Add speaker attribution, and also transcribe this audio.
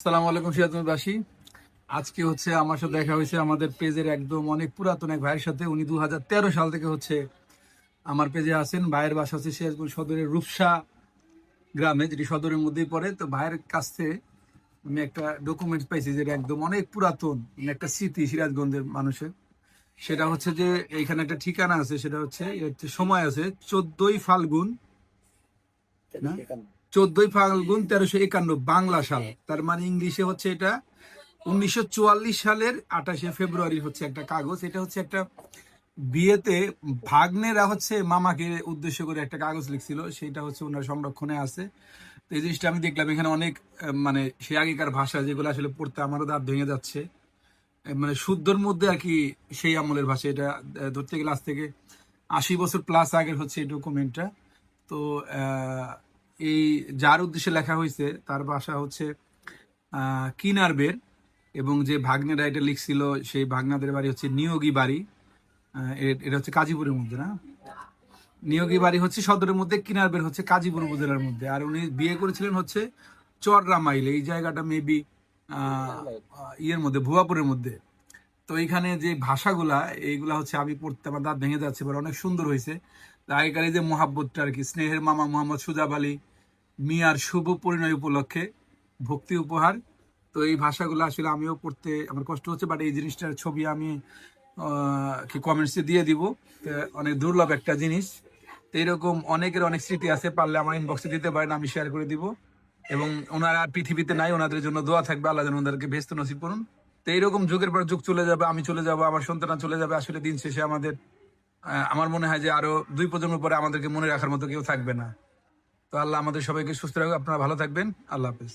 Speaker 1: আসসালামু আলাইকুম সিরাজবাসী। আজকে হচ্ছে আমার সাথে দেখা হয়েছে আমাদের পেজের একদম অনেক পুরাতন এক ভাইয়ের সাথে। উনি 2013 সাল থেকে হচ্ছে আমার পেজে আছেন। ভাইয়ের বাসা হচ্ছে সিরাজগঞ্জ সদরের রূপসা গ্রামে, যেটি সদরের মধ্যেই পড়ে। তো ভাইয়ের কাছ থেকে আমি একটা ডকুমেন্টস পাইছি যেটা একদম অনেক পুরাতন, মানে একটা স্মৃতি সিরাজগঞ্জের মানুষের। সেটা হচ্ছে যে এইখানে একটা ঠিকানা আছে, সেটা হচ্ছে সময় আছে 14ই ফাল্গুন, না 14ই ফাল্গুন 1351 বাংলা সাল। তার মানে ইংলিশে হচ্ছে এটা 1944 সালের 28শে ফেব্রুয়ারি হচ্ছে একটা কাগজ। এটা হচ্ছে একটা বিয়েতে ভাগ্নেরা হচ্ছে মামাকে উদ্দেশ্য করে একটা কাগজ লিখছিল, সেটা হচ্ছে ওনার সংরক্ষণে আছে। তো এই জিনিসটা আমি দেখলাম এখানে অনেক মানে সে আগেকার ভাষা যেগুলো আসলে পড়তে আমারও দাঁত ভেঙে যাচ্ছে। মানে শুদ্ধর মধ্যে আর কি সেই আমলের ভাষা এটা। ধরতে গেলে আজ থেকে 80 বছর প্লাস আগের হচ্ছে এই ডকুমেন্টটা। তো এই যার উদ্দেশ্যে লেখা হয়েছে তার ভাষা হচ্ছে কিনারবের, এবং যে ভাগ্নেরা এটা লিখছিল সেই ভাগ্নাদের বাড়ি হচ্ছে নিয়োগী বাড়ি। এটা হচ্ছে কাজীপুরের মধ্যে, না নিয়োগী বাড়ি হচ্ছে সদরের মধ্যে, কিনারবের হচ্ছে কাজীপুর উপজেলার মধ্যে। আর উনি বিয়ে করেছিলেন হচ্ছে চররামাইল, এই জায়গাটা মেবি ইয়ের মধ্যে, ভুয়াপুরের মধ্যে। তো এইখানে যে ভাষাগুলা এইগুলা হচ্ছে আমি পড়তে আমার দাঁত ভেঙে যাচ্ছে, বাট অনেক সুন্দর হয়েছে। আগেকার এই যে মহাব্বতটা আর কি, স্নেহের মামা মোহাম্মদ সুজাব আলী মিয়ার শুভ পরিণয় উপলক্ষে ভক্তি উপহার। তো এই ভাষাগুলো আসলে আমিও পড়তে আমার কষ্ট হচ্ছে, বাট এই জিনিসটার ছবি আমি কি কমেন্টসে দিয়ে দিব। তো অনেক দুর্লভ একটা জিনিস। তো এরকম অনেকের অনেক স্মৃতি আছে, পারলে আমার ইনবক্সে দিতে পারেন, আমি শেয়ার করে দিব। এবং ওনারা আর পৃথিবীতে নাই, ওনাদের জন্য দোয়া থাকবে, আল্লাহ যেন ওনাদেরকে ভেস্ত নসিব করুন। তো এইরকম যুগের পর যুগ চলে যাবে, আমি চলে যাব, আমার সন্তানরা চলে যাবে। আসলে দিন শেষে আমাদের আমার মনে হয় যে আরো 2 প্রজন্ম পরে আমাদেরকে মনে রাখার মতো কেউ থাকবে না। তো আল্লাহ আমাদের সবাইকে সুস্থ রাখুক। আপনারা ভালো থাকবেন। আল্লাহ হাফেজ।